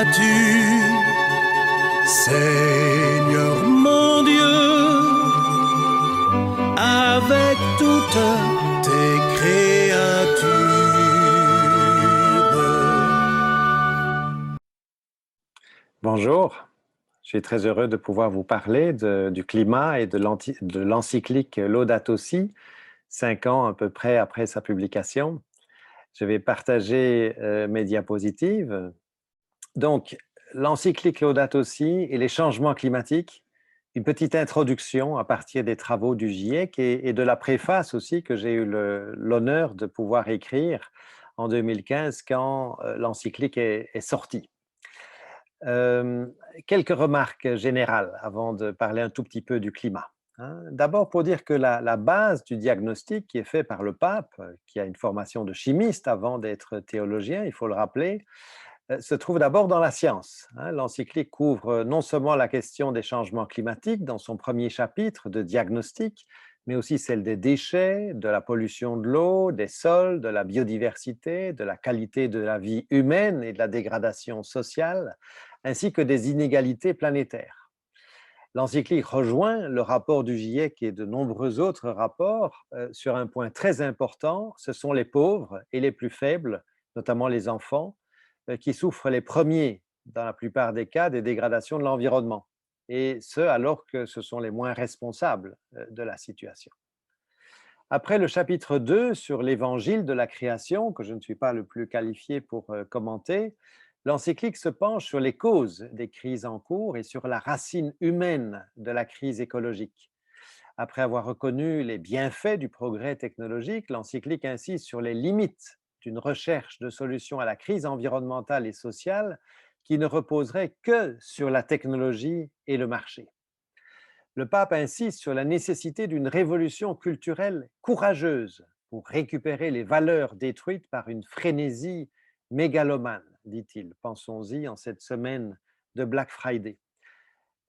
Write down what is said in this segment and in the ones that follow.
créas-tu, Seigneur mon Dieu, avec toutes tes créatures? Bonjour, je suis très heureux de pouvoir vous parler du climat et de l'encyclique Laudato Si, 5 ans à peu près après sa publication. Je vais partager mes diapositives. Donc, l'encyclique Laudato Si et les changements climatiques, une petite introduction à partir des travaux du GIEC et de la préface aussi que j'ai eu l'honneur de pouvoir écrire en 2015 quand l'encyclique est sortie. Quelques remarques générales avant de parler un tout petit peu du climat. D'abord, pour dire que la base du diagnostic qui est fait par le pape, qui a une formation de chimiste avant d'être théologien, il faut le rappeler, se trouve d'abord dans la science. L'encyclique couvre non seulement la question des changements climatiques dans son premier chapitre de diagnostic, mais aussi celle des déchets, de la pollution de l'eau, des sols, de la biodiversité, de la qualité de la vie humaine et de la dégradation sociale, ainsi que des inégalités planétaires. L'encyclique rejoint le rapport du GIEC et de nombreux autres rapports sur un point très important, ce sont les pauvres et les plus faibles, notamment les enfants, qui souffrent les premiers, dans la plupart des cas, des dégradations de l'environnement, et ce, alors que ce sont les moins responsables de la situation. Après le chapitre 2 sur l'évangile de la création, que je ne suis pas le plus qualifié pour commenter, l'encyclique se penche sur les causes des crises en cours et sur la racine humaine de la crise écologique. Après avoir reconnu les bienfaits du progrès technologique, l'encyclique insiste sur les limites d'une recherche de solutions à la crise environnementale et sociale qui ne reposerait que sur la technologie et le marché. Le pape insiste sur la nécessité d'une révolution culturelle courageuse pour récupérer les valeurs détruites par une frénésie mégalomane, dit-il. Pensons-y en cette semaine de Black Friday.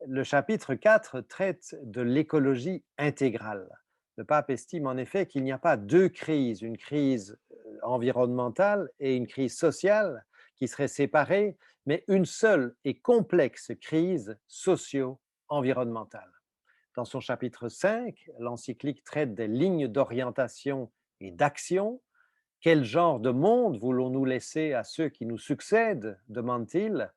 Le chapitre 4 traite de l'écologie intégrale. Le pape estime en effet qu'il n'y a pas deux crises, une crise environnementale et une crise sociale qui seraient séparées, mais une seule et complexe crise socio-environnementale. Dans son chapitre 5, l'encyclique traite des lignes d'orientation et d'action. Quel genre de monde voulons-nous laisser à ceux qui nous succèdent, demande-t-il.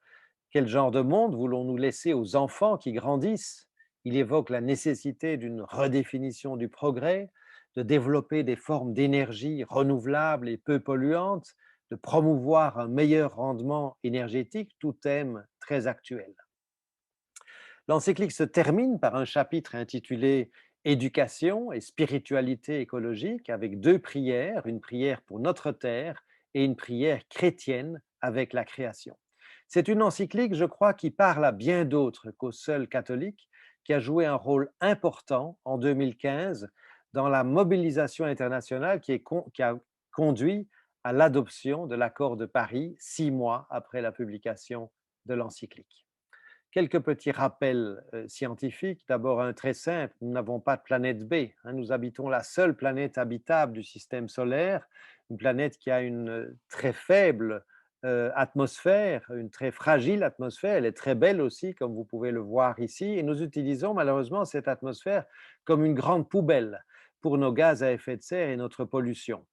Quel genre de monde voulons-nous laisser aux enfants qui grandissent? Il évoque la nécessité d'une redéfinition du progrès, de développer des formes d'énergie renouvelables et peu polluantes, de promouvoir un meilleur rendement énergétique, tout thème très actuel. L'encyclique se termine par un chapitre intitulé Éducation et spiritualité écologique avec deux prières, une prière pour notre terre et une prière chrétienne avec la création. C'est une encyclique, je crois, qui parle à bien d'autres qu'aux seuls catholiques, qui a joué un rôle important en 2015 dans la mobilisation internationale qui a conduit à l'adoption de l'accord de Paris 6 mois après la publication de l'encyclique. Quelques petits rappels scientifiques. D'abord, un très simple, nous n'avons pas de planète B. Nous habitons la seule planète habitable du système solaire, une planète qui a une très faible atmosphère, une très fragile atmosphère. Elle est très belle aussi, comme vous pouvez le voir ici. Et nous utilisons malheureusement cette atmosphère comme une grande poubelle pour nos gaz à effet de serre et notre pollution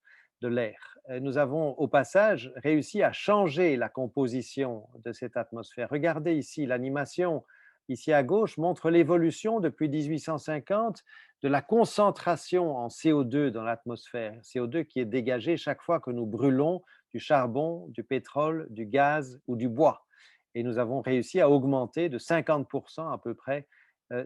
de l'air. Nous avons au passage réussi à changer la composition de cette atmosphère. Regardez ici, l'animation ici à gauche montre l'évolution depuis 1850 de la concentration en CO2 dans l'atmosphère, CO2 qui est dégagé chaque fois que nous brûlons du charbon, du pétrole, du gaz ou du bois. Et nous avons réussi à augmenter de 50% à peu près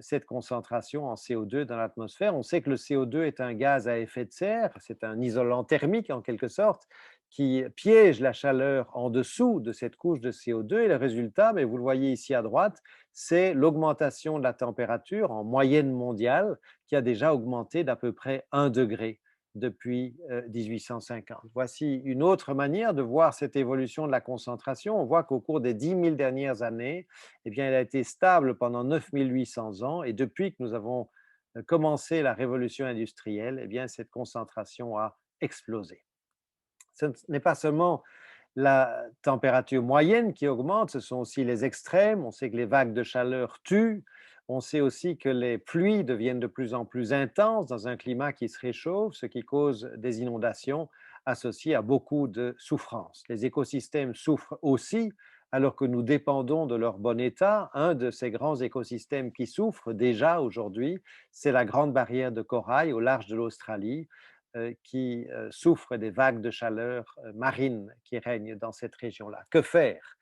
cette concentration en CO2 dans l'atmosphère. On sait que le CO2 est un gaz à effet de serre, c'est un isolant thermique en quelque sorte, qui piège la chaleur en dessous de cette couche de CO2 et le résultat, mais vous le voyez ici à droite, c'est l'augmentation de la température en moyenne mondiale qui a déjà augmenté d'à peu près 1 degré depuis 1850. Voici une autre manière de voir cette évolution de la concentration. On voit qu'au cours des 10 000 dernières années, eh bien, elle a été stable pendant 9 800 ans et depuis que nous avons commencé la révolution industrielle, eh bien, cette concentration a explosé. Ce n'est pas seulement la température moyenne qui augmente, ce sont aussi les extrêmes. On sait que les vagues de chaleur tuent. On sait aussi que les pluies deviennent de plus en plus intenses dans un climat qui se réchauffe, ce qui cause des inondations associées à beaucoup de souffrances. Les écosystèmes souffrent aussi alors que nous dépendons de leur bon état. Un de ces grands écosystèmes qui souffrent déjà aujourd'hui, c'est la grande barrière de corail au large de l'Australie, qui souffre des vagues de chaleur marine qui règnent dans cette région-là. Que faire?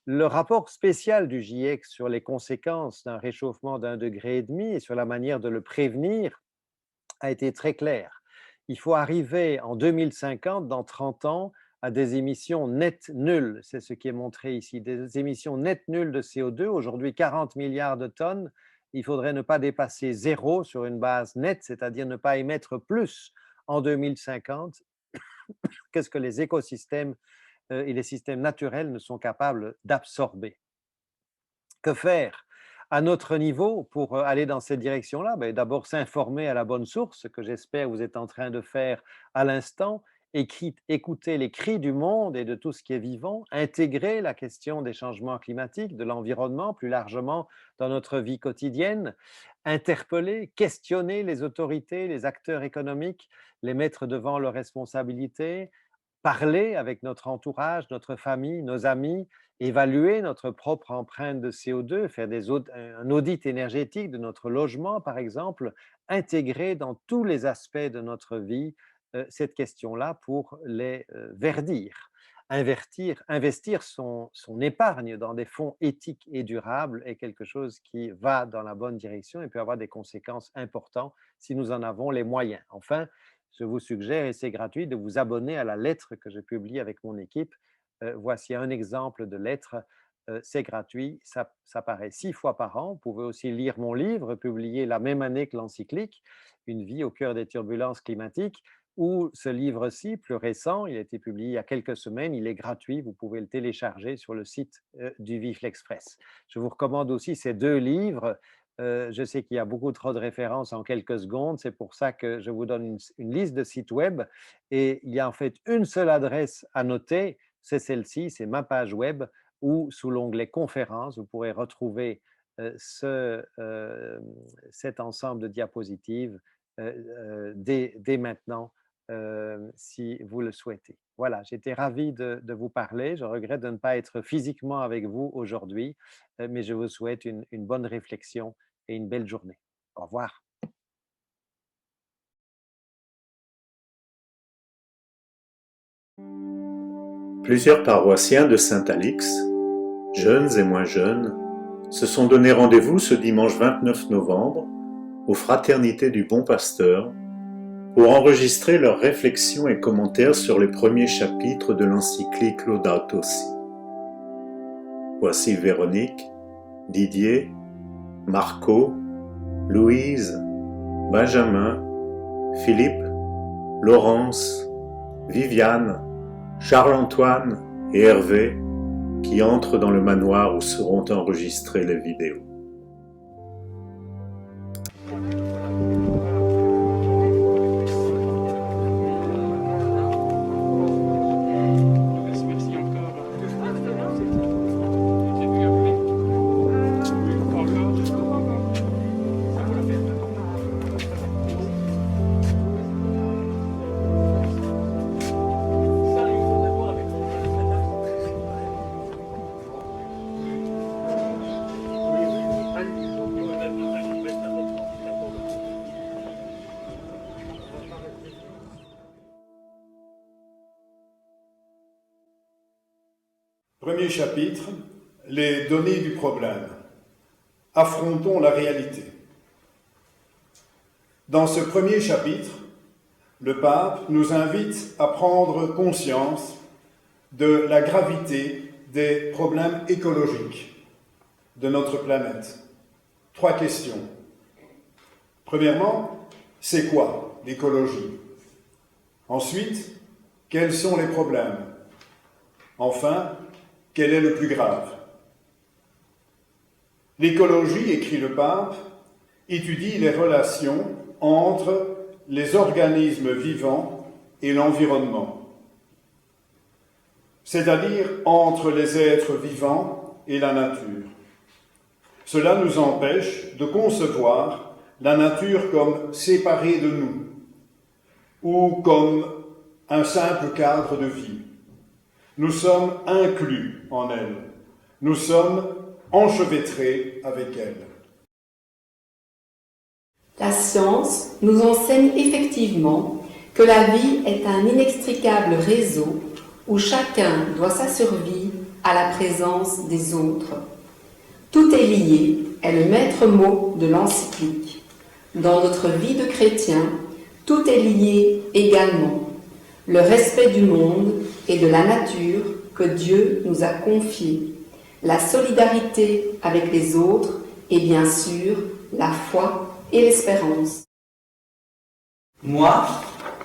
Le rapport spécial du GIEC sur les conséquences d'un réchauffement d'1,5 degré et sur la manière de le prévenir a été très clair. Il faut arriver en 2050, dans 30 ans, à des émissions nettes nulles. C'est ce qui est montré ici, des émissions nettes nulles de CO2. Aujourd'hui, 40 milliards de tonnes. Il faudrait ne pas dépasser zéro sur une base nette, c'est-à-dire ne pas émettre plus en 2050 que ce que les écosystèmes et les systèmes naturels ne sont capables d'absorber. Que faire à notre niveau pour aller dans cette direction-là? D'abord, s'informer à la bonne source, ce que j'espère vous êtes en train de faire à l'instant, écouter les cris du monde et de tout ce qui est vivant, intégrer la question des changements climatiques, de l'environnement plus largement dans notre vie quotidienne, interpeller, questionner les autorités, les acteurs économiques, les mettre devant leurs responsabilités, parler avec notre entourage, notre famille, nos amis, évaluer notre propre empreinte de CO2, faire un audit énergétique de notre logement, par exemple, intégrer dans tous les aspects de notre vie cette question-là pour les verdir. Investir son épargne dans des fonds éthiques et durables est quelque chose qui va dans la bonne direction et peut avoir des conséquences importantes si nous en avons les moyens. Enfin, je vous suggère, et c'est gratuit, de vous abonner à la lettre que je publie avec mon équipe. Voici un exemple de lettre. C'est gratuit, ça paraît 6 fois par an. Vous pouvez aussi lire mon livre, publié la même année que l'encyclique, Une vie au cœur des turbulences climatiques, ou ce livre-ci, plus récent, il a été publié il y a quelques semaines, il est gratuit, vous pouvez le télécharger sur le site du Vif l'Express. Je vous recommande aussi ces 2 livres. Je sais qu'il y a beaucoup trop de références en quelques secondes, c'est pour ça que je vous donne une liste de sites web et il y a en fait une seule adresse à noter, c'est celle-ci, c'est ma page web où sous l'onglet conférences, vous pourrez retrouver cet ensemble de diapositives dès maintenant si vous le souhaitez. Voilà, j'étais ravi de vous parler. Je regrette de ne pas être physiquement avec vous aujourd'hui, mais je vous souhaite une bonne réflexion et une belle journée. Au revoir. Plusieurs paroissiens de Saint-Alix, jeunes et moins jeunes, se sont donné rendez-vous ce dimanche 29 novembre aux Fraternités du Bon Pasteur pour enregistrer leurs réflexions et commentaires sur les premiers chapitres de l'encyclique Laudato Si. Voici Véronique, Didier, Marco, Louise, Benjamin, Philippe, Laurence, Viviane, Charles-Antoine et Hervé qui entrent dans le manoir où seront enregistrées les vidéos. Premier chapitre, les données du problème. Affrontons la réalité. Dans ce premier chapitre, le pape nous invite à prendre conscience de la gravité des problèmes écologiques de notre planète. 3 questions. Premièrement, c'est quoi l'écologie? Ensuite, quels sont les problèmes? Enfin, quel est le plus grave? L'écologie, écrit le pape, étudie les relations entre les organismes vivants et l'environnement. c'est-à-dire entre les êtres vivants et la nature. Cela nous empêche de concevoir la nature comme séparée de nous ou comme un simple cadre de vie. Nous sommes inclus en elle. Nous sommes enchevêtrés avec elle. La science nous enseigne effectivement que la vie est un inextricable réseau où chacun doit sa survie à la présence des autres. Tout est lié est le maître mot de l'encyclique. Dans notre vie de chrétien, tout est lié également. Le respect du monde et de la nature que Dieu nous a confié, la solidarité avec les autres et bien sûr la foi et l'espérance. Moi,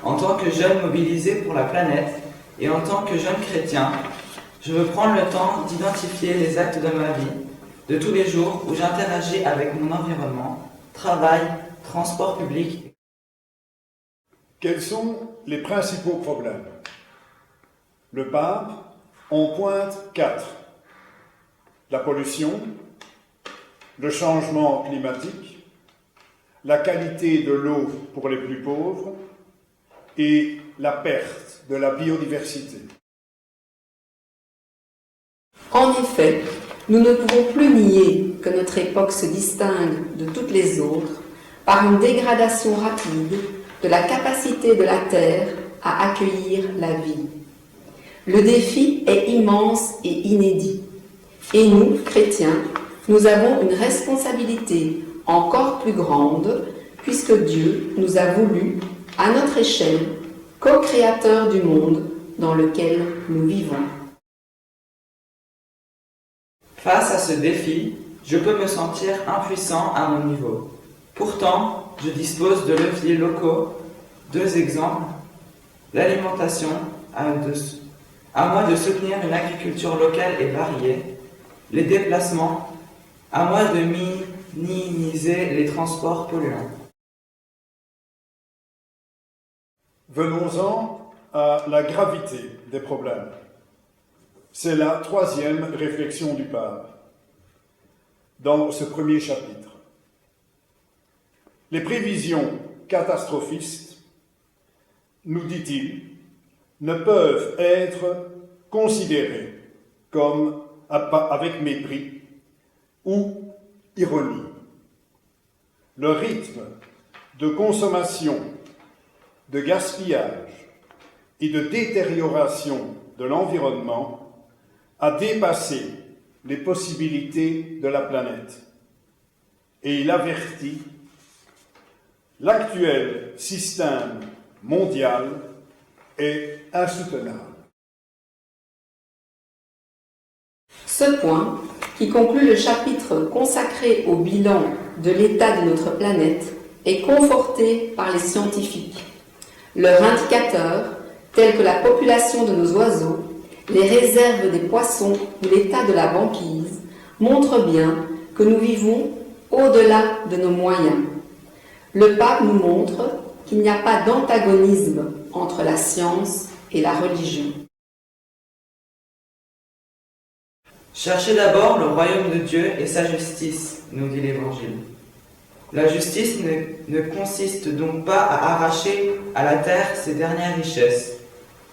en tant que jeune mobilisé pour la planète et en tant que jeune chrétien, je veux prendre le temps d'identifier les actes de ma vie, de tous les jours où j'interagis avec mon environnement, travail, transport public. Quels sont les principaux problèmes? Le pape en pointe 4. La pollution, le changement climatique, la qualité de l'eau pour les plus pauvres et la perte de la biodiversité. En effet, nous ne pouvons plus nier que notre époque se distingue de toutes les autres par une dégradation rapide de la capacité de la Terre à accueillir la vie. Le défi est immense et inédit. Et nous, chrétiens, nous avons une responsabilité encore plus grande puisque Dieu nous a voulu, à notre échelle, co-créateurs du monde dans lequel nous vivons. Face à ce défi, je peux me sentir impuissant à mon niveau. Pourtant, je dispose de leviers locaux. 2 exemples. L'alimentation, à moi de soutenir une agriculture locale et variée. Les déplacements, à moi de minimiser les transports polluants. Venons-en à la gravité des problèmes. C'est la 3e réflexion du pape dans ce premier chapitre. Les prévisions catastrophistes, nous dit-il, ne peuvent être considérées comme avec mépris ou ironie. Le rythme de consommation, de gaspillage et de détérioration de l'environnement a dépassé les possibilités de la planète. Et il avertit, l'actuel système mondial est insoutenable. Ce point, qui conclut le chapitre consacré au bilan de l'état de notre planète, est conforté par les scientifiques. Leurs indicateurs, tels que la population de nos oiseaux, les réserves des poissons ou l'état de la banquise, montrent bien que nous vivons au-delà de nos moyens. Le pape nous montre qu'il n'y a pas d'antagonisme entre la science et la religion. Cherchez d'abord le royaume de Dieu et sa justice, nous dit l'Évangile. La justice ne consiste donc pas à arracher à la terre ses dernières richesses.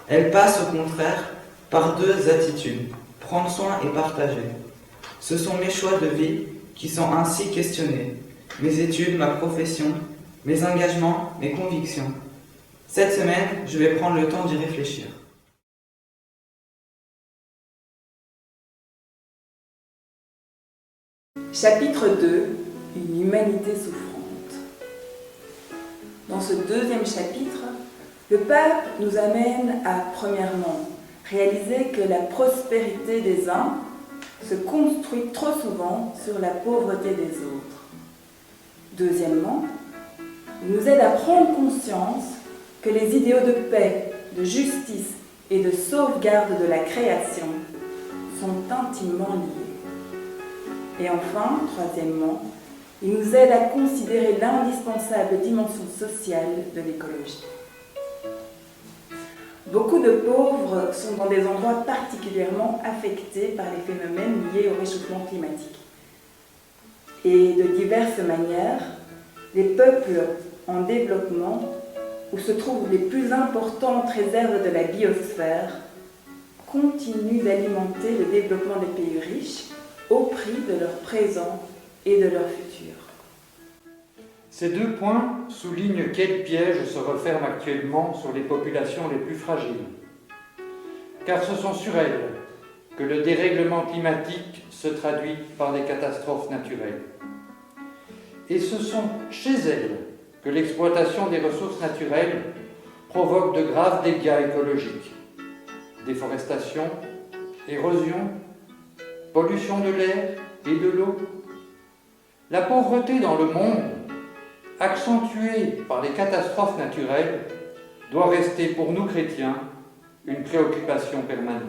Elle passe au contraire par 2 attitudes, prendre soin et partager. Ce sont mes choix de vie qui sont ainsi questionnés, mes études, ma profession, mes engagements, mes convictions. Cette semaine, je vais prendre le temps d'y réfléchir. Chapitre 2, une humanité souffrante. Dans ce 2e chapitre, le pape nous amène à, premièrement, réaliser que la prospérité des uns se construit trop souvent sur la pauvreté des autres. Deuxièmement, il nous aide à prendre conscience que les idéaux de paix, de justice et de sauvegarde de la création sont intimement liés. Et enfin, troisièmement, il nous aide à considérer l'indispensable dimension sociale de l'écologie. Beaucoup de pauvres sont dans des endroits particulièrement affectés par les phénomènes liés au réchauffement climatique. Et de diverses manières, les peuples en développement, où se trouvent les plus importantes réserves de la biosphère, continuent d'alimenter le développement des pays riches au prix de leur présent et de leur futur. Ces deux points soulignent quel piège se referme actuellement sur les populations les plus fragiles. Car ce sont sur elles que le dérèglement climatique se traduit par des catastrophes naturelles. Et ce sont chez elles que l'exploitation des ressources naturelles provoque de graves dégâts écologiques. Déforestation, érosion, pollution de l'air et de l'eau. La pauvreté dans le monde, accentuée par les catastrophes naturelles, doit rester pour nous chrétiens une préoccupation permanente.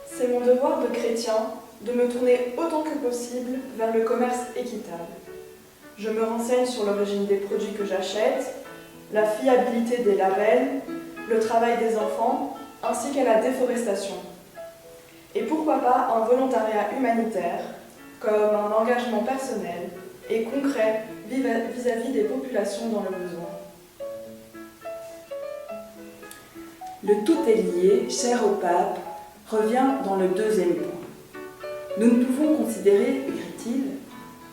C'est mon devoir de chrétien de me tourner autant que possible vers le commerce équitable. Je me renseigne sur l'origine des produits que j'achète, la fiabilité des labels, le travail des enfants, ainsi qu'à la déforestation. Et pourquoi pas un volontariat humanitaire, comme un engagement personnel et concret vis-à-vis des populations dans le besoin. Le tout est lié, cher au pape, revient dans le deuxième point. Nous ne pouvons considérer, écrit-il,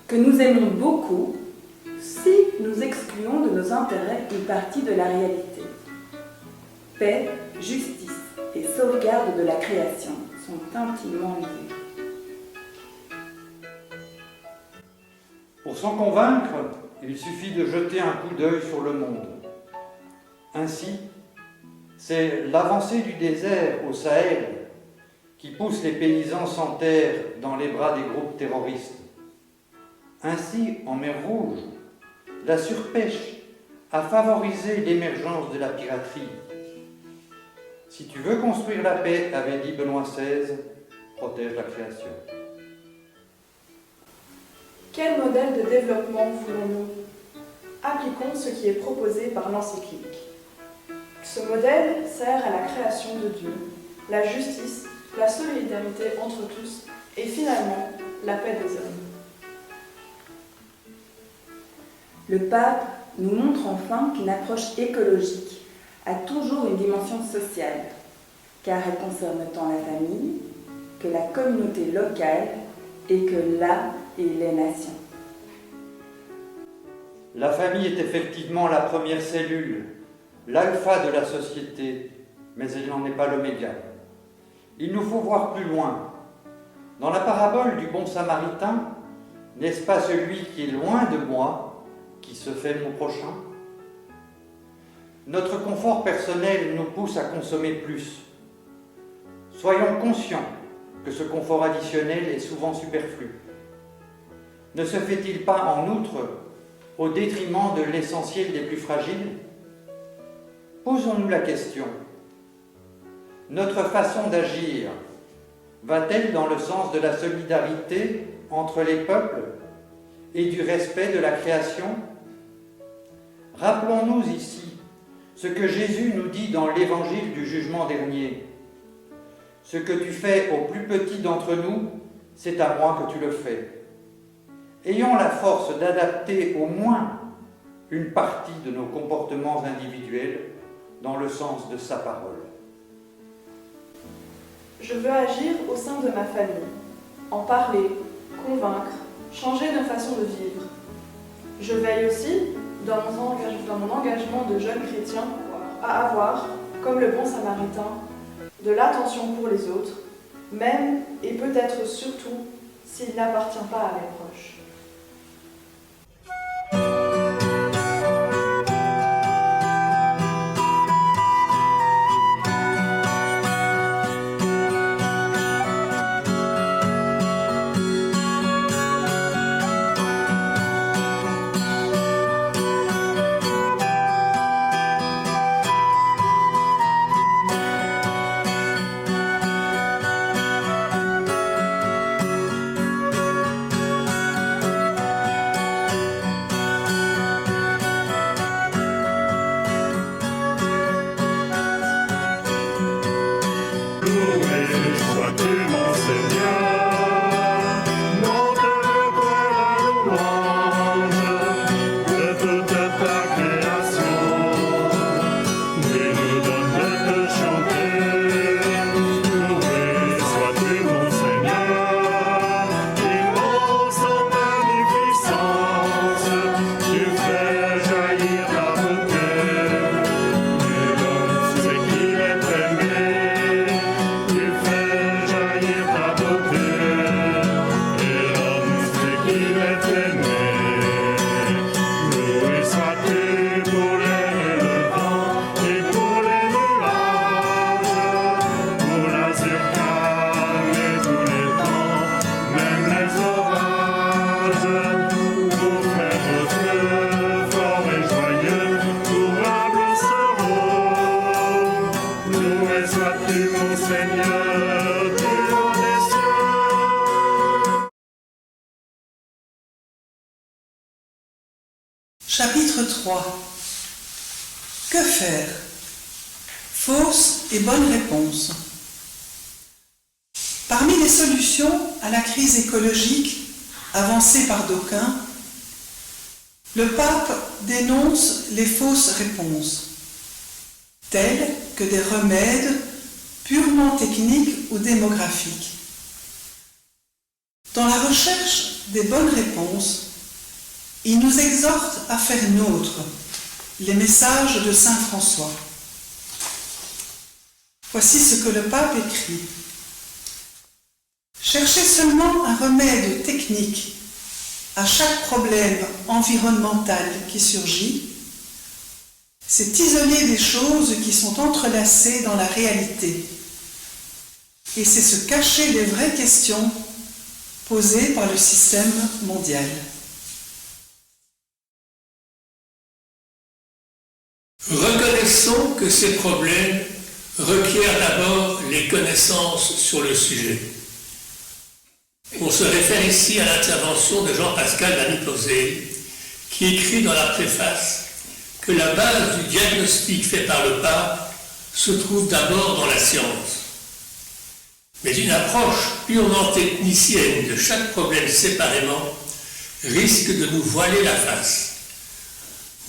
que nous aimons beaucoup si nous excluons de nos intérêts une partie de la réalité. Paix, justice et sauvegarde de la création sont intimement liés. Pour s'en convaincre, il suffit de jeter un coup d'œil sur le monde. Ainsi, c'est l'avancée du désert au Sahel qui pousse les paysans sans terre dans les bras des groupes terroristes. Ainsi, en mer Rouge, la surpêche a favorisé l'émergence de la piraterie. Si tu veux construire la paix, avait dit Benoît XVI, protège la création. Quel modèle de développement voulons-nous? Appliquons ce qui est proposé par l'encyclique. Ce modèle sert à la création de Dieu, la justice, la solidarité entre tous et finalement la paix des hommes. Le pape nous montre enfin qu'une approche écologique a toujours une dimension sociale, car elle concerne tant la famille que la communauté locale et que la et les nations. La famille est effectivement la première cellule, l'alpha de la société, mais elle n'en est pas l'oméga. Il nous faut voir plus loin. Dans la parabole du bon samaritain, n'est-ce pas celui qui est loin de moi qui se fait mon prochain? Notre confort personnel nous pousse à consommer plus. Soyons conscients que ce confort additionnel est souvent superflu. Ne se fait-il pas en outre au détriment de l'essentiel des plus fragiles? Posons-nous la question. Notre façon d'agir va-t-elle dans le sens de la solidarité entre les peuples et du respect de la création? Rappelons-nous ici ce que Jésus nous dit dans l'évangile du jugement dernier. Ce que tu fais au plus petit d'entre nous, c'est à moi que tu le fais. Ayons la force d'adapter au moins une partie de nos comportements individuels dans le sens de sa parole. Je veux agir au sein de ma famille, en parler, convaincre, changer nos façons de vivre. Je veille aussi, dans mon engagement de jeune chrétien, à avoir, comme le bon samaritain, de l'attention pour les autres, même et peut-être surtout s'il n'appartient pas à mes proches. sois-tu mon Seigneur, Dieu des cieux. Chapitre 3. Que faire? Fausse et bonne réponse. Parmi les solutions à la crise écologique avancées par d'aucuns, le pape dénonce les fausses réponses, telles que des remèdes purement techniques ou démographiques. Dans la recherche des bonnes réponses, il nous exhorte à faire nôtre les messages de saint François. Voici ce que le pape écrit. Chercher seulement un remède technique à chaque problème environnemental qui surgit, c'est isoler des choses qui sont entrelacées dans la réalité. Et c'est se cacher les vraies questions posées par le système mondial. Reconnaissons que ces problèmes requièrent d'abord les connaissances sur le sujet. On se réfère ici à l'intervention de Jean-Pascal Daniposé, qui écrit dans la préface que la base du diagnostic fait par le pape se trouve d'abord dans la science. Mais une approche purement technicienne de chaque problème séparément risque de nous voiler la face.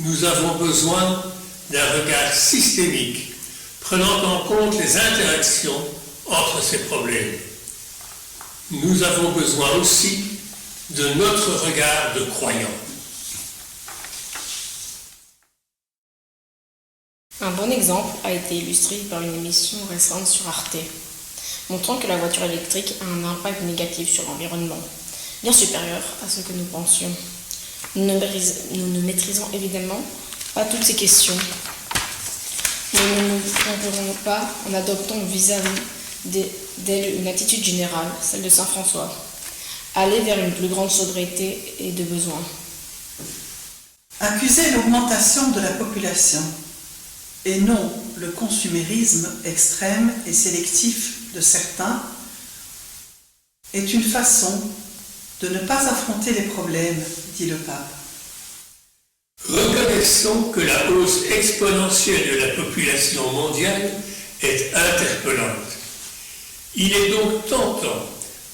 Nous avons besoin d'un regard systémique, prenant en compte les interactions entre ces problèmes. Nous avons besoin aussi de notre regard de croyants. Un bon exemple a été illustré par une émission récente sur Arte, montrant que la voiture électrique a un impact négatif sur l'environnement, bien supérieur à ce que nous pensions. Nous ne maîtrisons évidemment pas toutes ces questions, mais nous ne nous tromperons pas en adoptant vis-à-vis d'elle une attitude générale, celle de saint François, aller vers une plus grande sobriété et de besoin. Accuser l'augmentation de la population et non le consumérisme extrême et sélectif de certains est une façon de ne pas affronter les problèmes, dit le pape. Reconnaissons que la hausse exponentielle de la population mondiale est interpellante. Il est donc tentant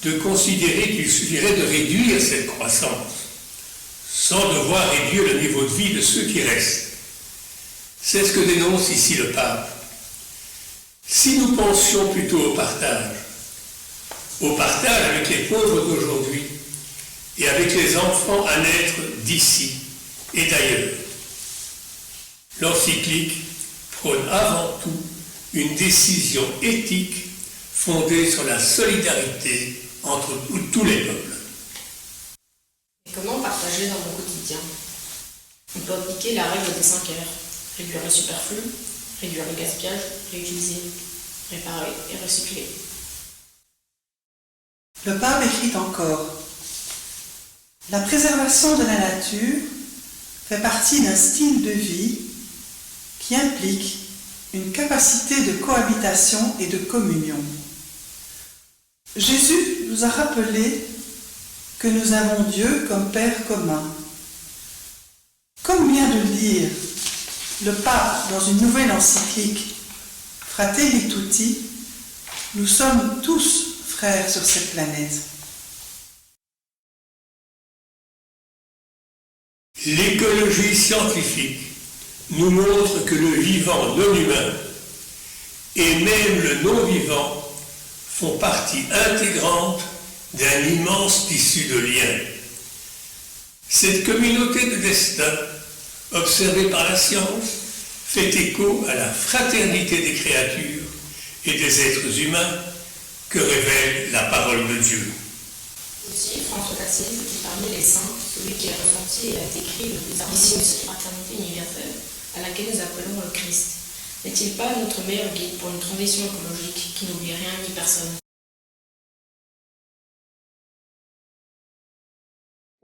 de considérer qu'il suffirait de réduire cette croissance, sans devoir réduire le niveau de vie de ceux qui restent. C'est ce que dénonce ici le pape. Si nous pensions plutôt au partage avec les pauvres d'aujourd'hui et avec les enfants à naître d'ici et d'ailleurs, l'encyclique prône avant tout une décision éthique fondée sur la solidarité entre tous les peuples. Et comment partager dans mon quotidien? On peut appliquer la règle des 5 R. Réduire le superflu, réduire le gaspillage, réutiliser, réparer et recycler. Le pape écrit encore: la préservation de la nature fait partie d'un style de vie qui implique une capacité de cohabitation et de communion. Jésus nous a rappelé que nous avons Dieu comme Père commun. Comme vient de le dire le pape dans une nouvelle encyclique, Fratelli Tutti, nous sommes tous frères sur cette planète. L'écologie scientifique nous montre que le vivant non humain et même le non-vivant font partie intégrante d'un immense tissu de liens. Cette communauté de destin, observée par la science, fait écho à la fraternité des créatures et des êtres humains que révèle la parole de Dieu. Aussi, François d'Assise était parmi les saints, celui qui a ressenti et a décrit le plus ici aussi la fraternité universelle à laquelle nous appelons le Christ. N'est-il pas notre meilleur guide pour une transition écologique qui n'oublie rien ni personne?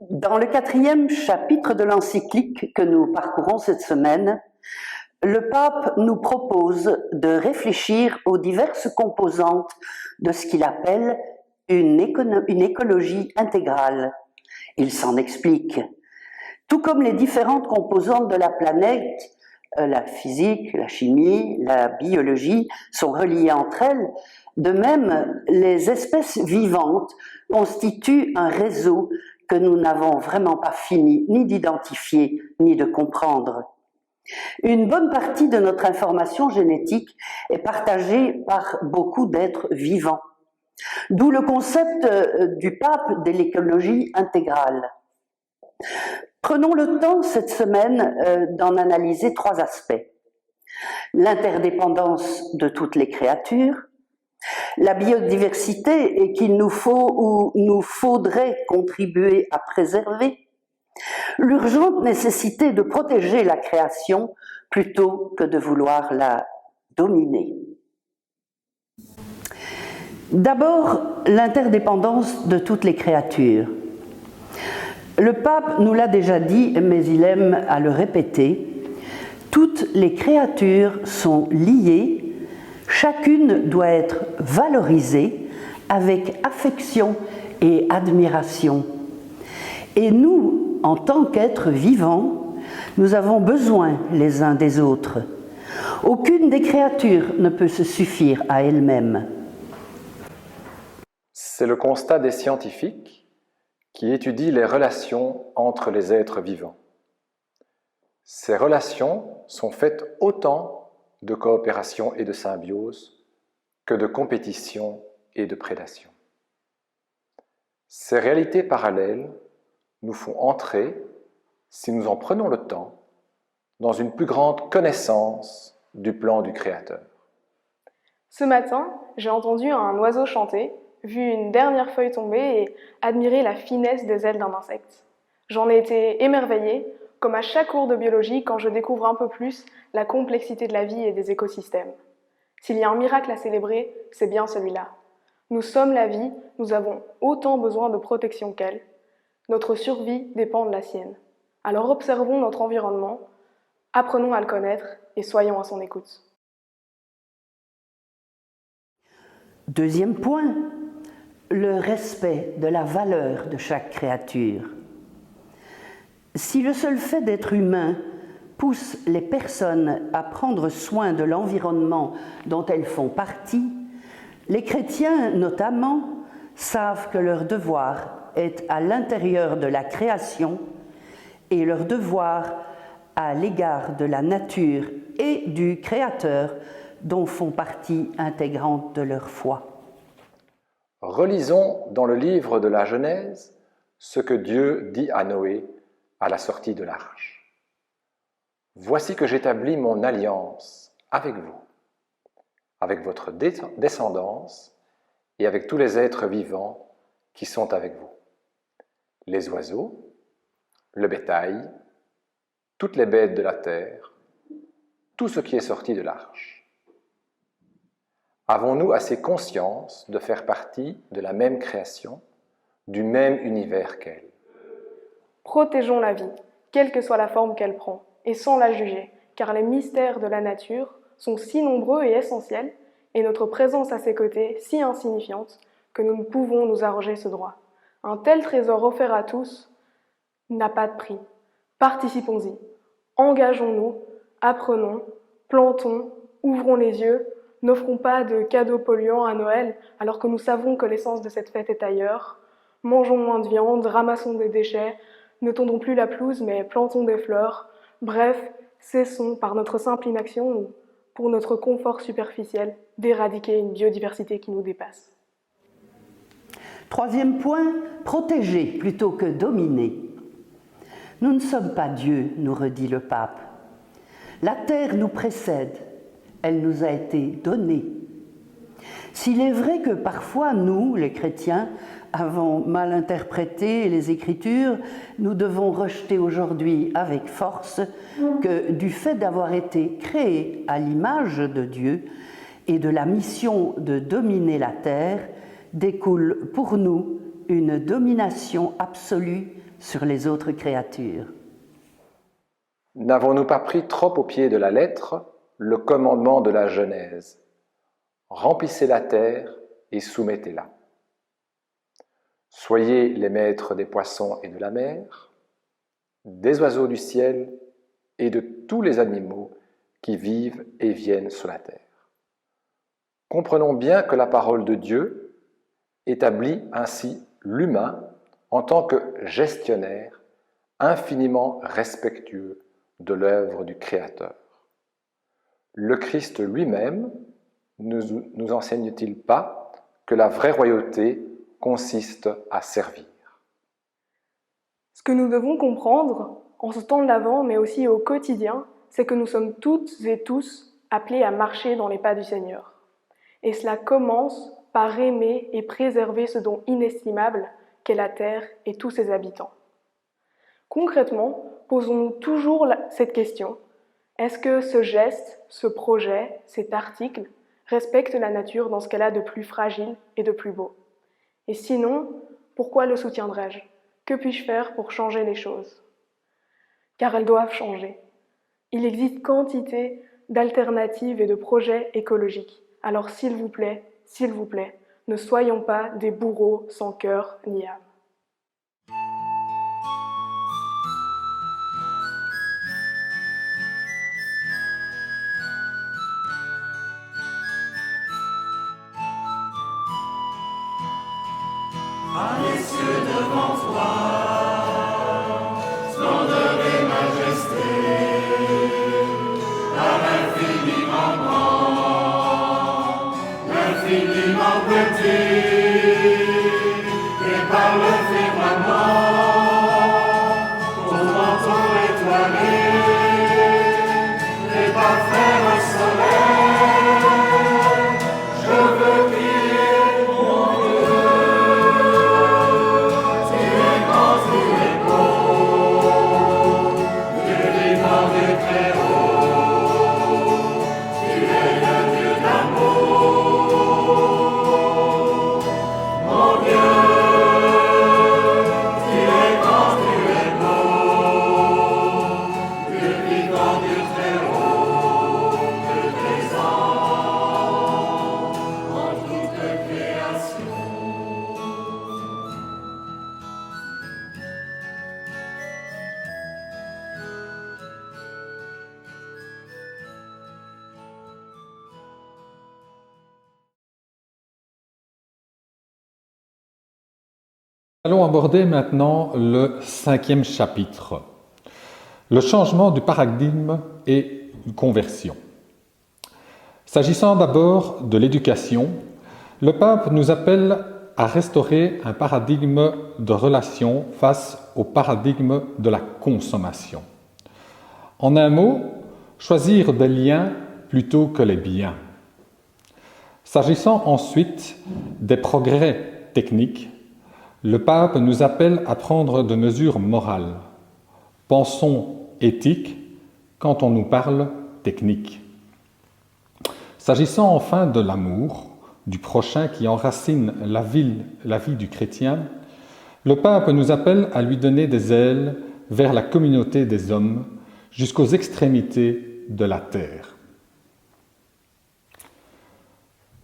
Dans le 4e chapitre de l'encyclique que nous parcourons cette semaine, le pape nous propose de réfléchir aux diverses composantes de ce qu'il appelle une écologie intégrale. Il s'en explique. Tout comme les différentes composantes de la planète, la physique, la chimie, la biologie sont reliées entre elles, de même, les espèces vivantes constituent un réseau que nous n'avons vraiment pas fini ni d'identifier ni de comprendre. Une bonne partie de notre information génétique est partagée par beaucoup d'êtres vivants, d'où le concept du pape de l'écologie intégrale. Prenons le temps cette semaine d'en analyser 3 aspects. L'interdépendance de toutes les créatures, la biodiversité et qu'il nous faut ou nous faudrait contribuer à préserver, l'urgente nécessité de protéger la création plutôt que de vouloir la dominer. D'abord, l'interdépendance de toutes les créatures. Le pape nous l'a déjà dit, mais il aime à le répéter, toutes les créatures sont liées, chacune doit être valorisée avec affection et admiration. Et nous, en tant qu'êtres vivants, nous avons besoin les uns des autres. Aucune des créatures ne peut se suffire à elle-même. C'est le constat des scientifiques qui étudient les relations entre les êtres vivants. Ces relations sont faites autant de coopération et de symbiose que de compétition et de prédation. Ces réalités parallèles nous font entrer, si nous en prenons le temps, dans une plus grande connaissance du plan du Créateur. Ce matin, j'ai entendu un oiseau chanter, vu une dernière feuille tomber et admiré la finesse des ailes d'un insecte. J'en ai été émerveillée, comme à chaque cours de biologie quand je découvre un peu plus la complexité de la vie et des écosystèmes. S'il y a un miracle à célébrer, c'est bien celui-là. Nous sommes la vie, nous avons autant besoin de protection qu'elle. Notre survie dépend de la sienne. Alors observons notre environnement, apprenons à le connaître et soyons à son écoute. Deuxième point, le respect de la valeur de chaque créature. Si le seul fait d'être humain pousse les personnes à prendre soin de l'environnement dont elles font partie, les chrétiens notamment savent que leur devoir est à l'intérieur de la création et leur devoir à l'égard de la nature et du Créateur dont font partie intégrante de leur foi. Relisons dans le livre de la Genèse ce que Dieu dit à Noé à la sortie de l'arche. « Voici que j'établis mon alliance avec vous, avec votre descendance et avec tous les êtres vivants qui sont avec vous, les oiseaux, le bétail, toutes les bêtes de la terre, tout ce qui est sorti de l'arche. Avons-nous assez conscience de faire partie de la même création, du même univers qu'elle? Protégeons la vie, quelle que soit la forme qu'elle prend, et sans la juger, car les mystères de la nature sont si nombreux et essentiels, et notre présence à ses côtés si insignifiante, que nous ne pouvons nous arroger ce droit. Un tel trésor offert à tous n'a pas de prix. Participons-y, engageons-nous, apprenons, plantons, ouvrons les yeux, n'offrons pas de cadeaux polluants à Noël alors que nous savons que l'essence de cette fête est ailleurs. Mangeons moins de viande, ramassons des déchets, ne tondons plus la pelouse mais plantons des fleurs. Bref, cessons par notre simple inaction ou pour notre confort superficiel d'éradiquer une biodiversité qui nous dépasse. Troisième point, protéger plutôt que dominer. Nous ne sommes pas Dieu, nous redit le pape. La terre nous précède, elle nous a été donnée. S'il est vrai que parfois nous, les chrétiens, avons mal interprété les Écritures, nous devons rejeter aujourd'hui avec force que du fait d'avoir été créés à l'image de Dieu et de la mission de dominer la terre, découle pour nous une domination absolue sur les autres créatures. N'avons-nous pas pris trop au pied de la lettre le commandement de la Genèse? Remplissez la terre et soumettez-la. Soyez les maîtres des poissons et de la mer, des oiseaux du ciel et de tous les animaux qui vivent et viennent sur la terre. Comprenons bien que la parole de Dieu établit ainsi l'humain en tant que gestionnaire infiniment respectueux de l'œuvre du Créateur. Le Christ lui-même ne nous enseigne-t-il pas que la vraie royauté consiste à servir? Ce que nous devons comprendre, en ce temps de l'Avent, mais aussi au quotidien, c'est que nous sommes toutes et tous appelés à marcher dans les pas du Seigneur. Et cela commence par aimer et préserver ce don inestimable qu'est la terre et tous ses habitants. Concrètement, posons-nous toujours cette question: est-ce que ce geste, ce projet, cet article respecte la nature dans ce qu'elle a de plus fragile et de plus beau? Et sinon, pourquoi le soutiendrais-je? Que puis-je faire pour changer les choses? Car elles doivent changer. Il existe quantité d'alternatives et de projets écologiques. Alors s'il vous plaît, ne soyons pas des bourreaux sans cœur ni âme. Un essieu devant toi, splendeur et majesté, par l'infiniment grand, l'infiniment petit, et par le firmament, ton manteau étoilé, et par frère soleil, je veux crier mon Dieu. Allons aborder maintenant le 5e chapitre, le changement du paradigme et une conversion. S'agissant d'abord de l'éducation, le pape nous appelle à restaurer un paradigme de relation face au paradigme de la consommation. En un mot, choisir des liens plutôt que les biens. S'agissant ensuite des progrès techniques, le pape nous appelle à prendre de mesures morales. Pensons éthique quand on nous parle technique. S'agissant enfin de l'amour, du prochain qui enracine la vie du chrétien, le pape nous appelle à lui donner des ailes vers la communauté des hommes jusqu'aux extrémités de la terre.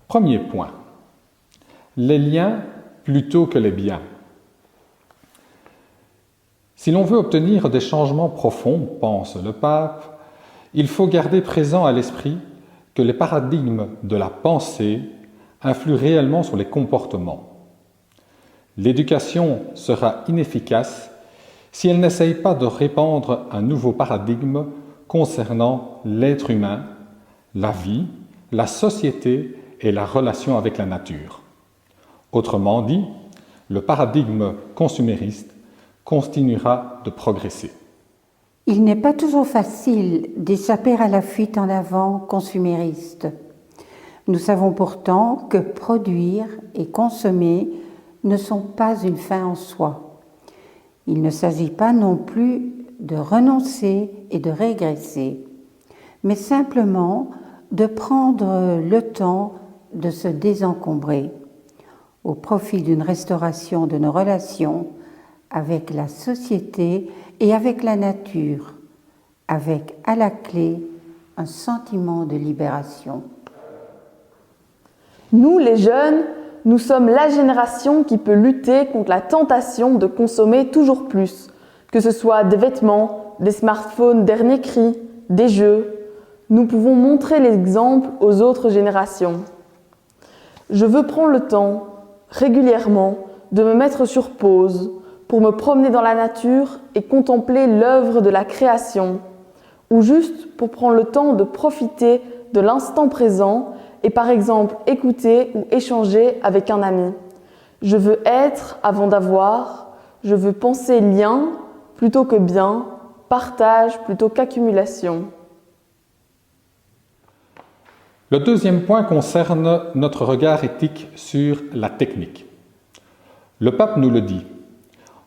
Premier point, les liens plutôt que les biens. Si l'on veut obtenir des changements profonds, pense le pape, il faut garder présent à l'esprit que les paradigmes de la pensée influent réellement sur les comportements. L'éducation sera inefficace si elle n'essaye pas de répandre un nouveau paradigme concernant l'être humain, la vie, la société et la relation avec la nature. Autrement dit, le paradigme consumériste continuera de progresser. Il n'est pas toujours facile d'échapper à la fuite en avant consumériste. Nous savons pourtant que produire et consommer ne sont pas une fin en soi. Il ne s'agit pas non plus de renoncer et de régresser, mais simplement de prendre le temps de se désencombrer au profit d'une restauration de nos relations avec la société et avec la nature, avec à la clé un sentiment de libération. Nous, les jeunes, nous sommes la génération qui peut lutter contre la tentation de consommer toujours plus, que ce soit des vêtements, des smartphones dernier cri, des jeux. Nous pouvons montrer l'exemple aux autres générations. Je veux prendre le temps, régulièrement, de me mettre sur pause pour me promener dans la nature et contempler l'œuvre de la création, ou juste pour prendre le temps de profiter de l'instant présent et par exemple écouter ou échanger avec un ami. Je veux être avant d'avoir, je veux penser lien plutôt que bien, partage plutôt qu'accumulation. Le deuxième point concerne notre regard éthique sur la technique. Le pape nous le dit,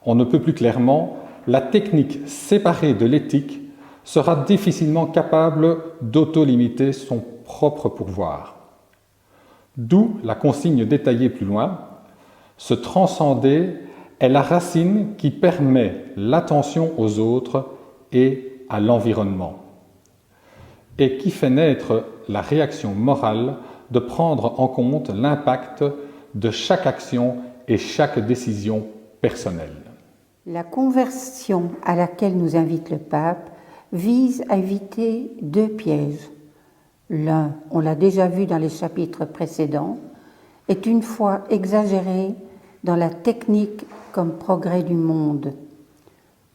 on ne peut plus clairement, la technique séparée de l'éthique sera difficilement capable d'auto-limiter son propre pouvoir. D'où la consigne détaillée plus loin, se transcender est la racine qui permet l'attention aux autres et à l'environnement, et qui fait naître la réaction morale de prendre en compte l'impact de chaque action et chaque décision personnelle. La conversion à laquelle nous invite le pape vise à éviter deux pièges. L'un, on l'a déjà vu dans les chapitres précédents, est une foi exagérée dans la technique comme progrès du monde.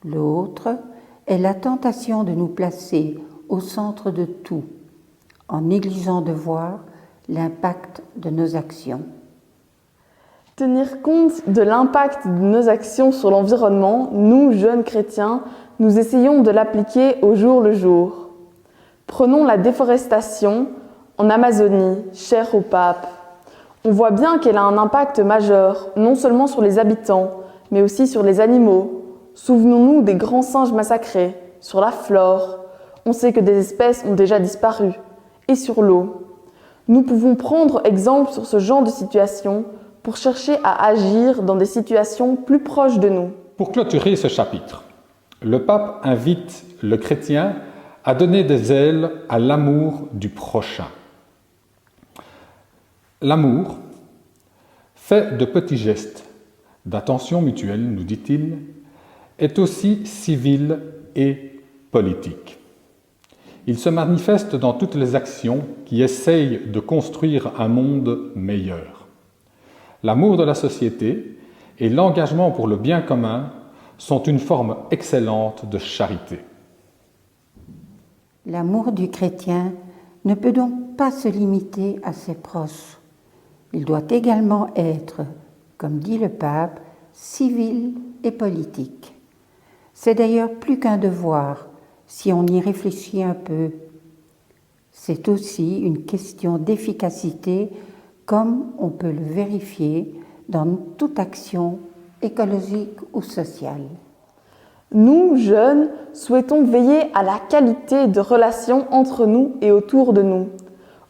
L'autre est la tentation de nous placer au centre de tout, en négligeant de voir l'impact de nos actions. Tenir compte de l'impact de nos actions sur l'environnement, nous, jeunes chrétiens, nous essayons de l'appliquer au jour le jour. Prenons la déforestation en Amazonie, chère au pape. On voit bien qu'elle a un impact majeur, non seulement sur les habitants, mais aussi sur les animaux. Souvenons-nous des grands singes massacrés, sur la flore. On sait que des espèces ont déjà disparu. Et sur l'eau. Nous pouvons prendre exemple sur ce genre de situation pour chercher à agir dans des situations plus proches de nous. Pour clôturer ce chapitre, le pape invite le chrétien à donner des ailes à l'amour du prochain. L'amour, fait de petits gestes, d'attention mutuelle, nous dit-il, est aussi civil et politique. Il se manifeste dans toutes les actions qui essayent de construire un monde meilleur. L'amour de la société et l'engagement pour le bien commun sont une forme excellente de charité. L'amour du chrétien ne peut donc pas se limiter à ses proches. Il doit également être, comme dit le pape, civil et politique. C'est d'ailleurs plus qu'un devoir, si on y réfléchit un peu. C'est aussi une question d'efficacité, comme on peut le vérifier dans toute action écologique ou sociale. Nous, jeunes, souhaitons veiller à la qualité de relations entre nous et autour de nous,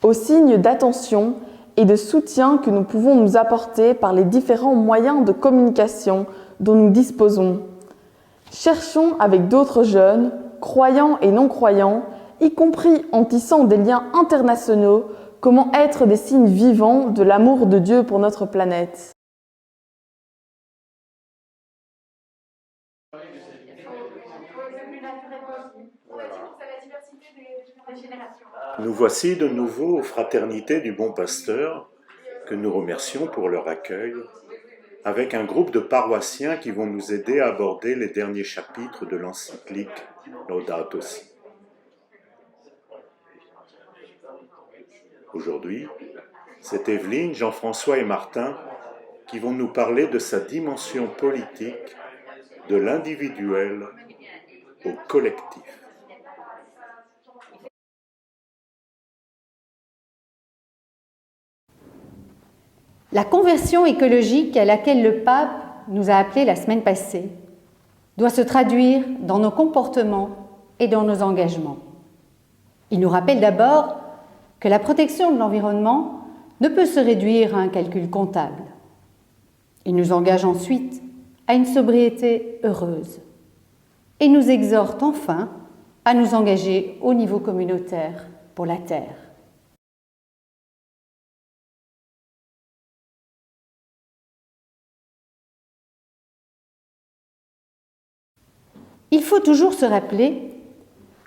aux signes d'attention et de soutien que nous pouvons nous apporter par les différents moyens de communication dont nous disposons. Cherchons avec d'autres jeunes, croyants et non-croyants, y compris en tissant des liens internationaux, comment être des signes vivants de l'amour de Dieu pour notre planète. Nous voici de nouveau aux Fraternités du Bon Pasteur, que nous remercions pour leur accueil, avec un groupe de paroissiens qui vont nous aider à aborder les derniers chapitres de l'encyclique Laudato Si. Aujourd'hui, c'est Evelyne, Jean-François et Martin qui vont nous parler de sa dimension politique, de l'individuel au collectif. La conversion écologique à laquelle le pape nous a appelés la semaine passée doit se traduire dans nos comportements et dans nos engagements. Il nous rappelle d'abord que la protection de l'environnement ne peut se réduire à un calcul comptable. Il nous engage ensuite à une sobriété heureuse et nous exhorte enfin à nous engager au niveau communautaire pour la Terre. Il faut toujours se rappeler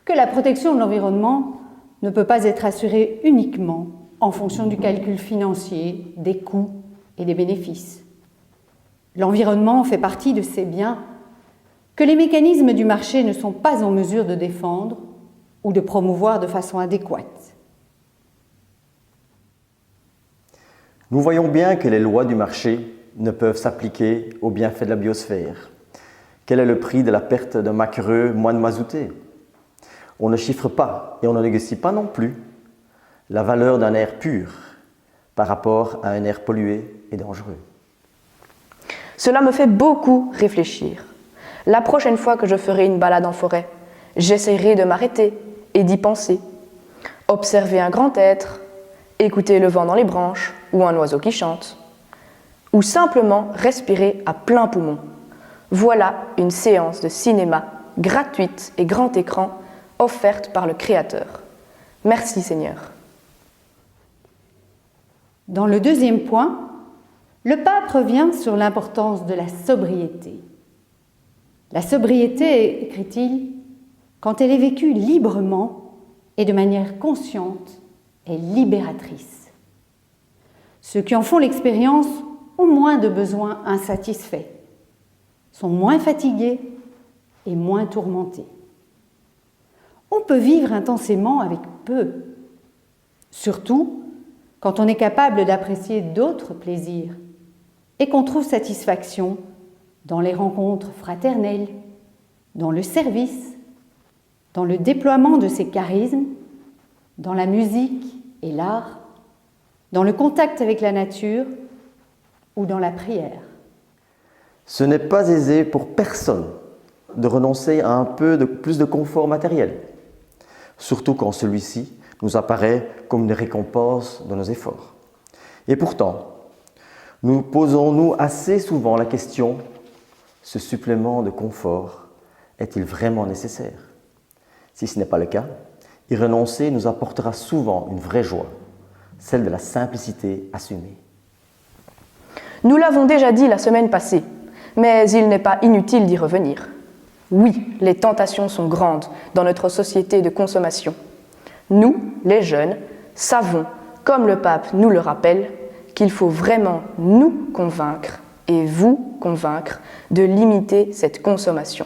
que la protection de l'environnement ne peut pas être assurée uniquement en fonction du calcul financier, des coûts et des bénéfices. L'environnement fait partie de ces biens que les mécanismes du marché ne sont pas en mesure de défendre ou de promouvoir de façon adéquate. Nous voyons bien que les lois du marché ne peuvent s'appliquer aux bienfaits de la biosphère. Quel est le prix de la perte d'un maquereux moine mazouté? On ne chiffre pas et on ne négocie pas non plus la valeur d'un air pur par rapport à un air pollué et dangereux. Cela me fait beaucoup réfléchir. La prochaine fois que je ferai une balade en forêt, j'essaierai de m'arrêter et d'y penser. Observer un grand être, écouter le vent dans les branches ou un oiseau qui chante, ou simplement respirer à plein poumon. Voilà une séance de cinéma gratuite et grand écran offerte par le Créateur. Merci Seigneur. Dans le deuxième point, le pape revient sur l'importance de la sobriété. La sobriété, écrit-il, quand elle est vécue librement et de manière consciente, est libératrice. Ceux qui en font l'expérience ont moins de besoins insatisfaits, sont moins fatigués et moins tourmentés. On peut vivre intensément avec peu, surtout quand on est capable d'apprécier d'autres plaisirs et qu'on trouve satisfaction dans les rencontres fraternelles, dans le service, dans le déploiement de ses charismes, dans la musique et l'art, dans le contact avec la nature ou dans la prière. Ce n'est pas aisé pour personne de renoncer à un peu plus de confort matériel, surtout quand celui-ci nous apparaît comme une récompense de nos efforts. Et pourtant, nous posons-nous assez souvent la question: ce supplément de confort est-il vraiment nécessaire? Si ce n'est pas le cas, y renoncer nous apportera souvent une vraie joie, celle de la simplicité assumée. Nous l'avons déjà dit la semaine passée, mais il n'est pas inutile d'y revenir. Oui, les tentations sont grandes dans notre société de consommation. Nous, les jeunes, savons, comme le pape nous le rappelle, qu'il faut vraiment nous convaincre et vous convaincre de limiter cette consommation.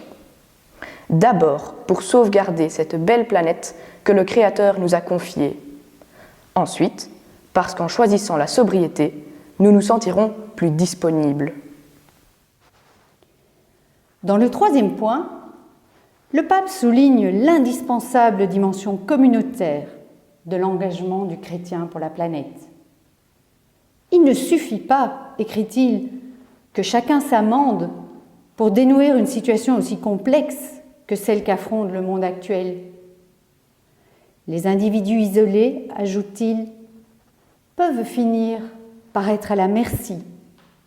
D'abord, pour sauvegarder cette belle planète que le Créateur nous a confiée. Ensuite, parce qu'en choisissant la sobriété, nous nous sentirons plus disponibles. Dans le troisième point, le pape souligne l'indispensable dimension communautaire de l'engagement du chrétien pour la planète. Il ne suffit pas, écrit-il, que chacun s'amende pour dénouer une situation aussi complexe que celle qu'affronte le monde actuel. Les individus isolés, ajoute-t-il, peuvent finir par être à la merci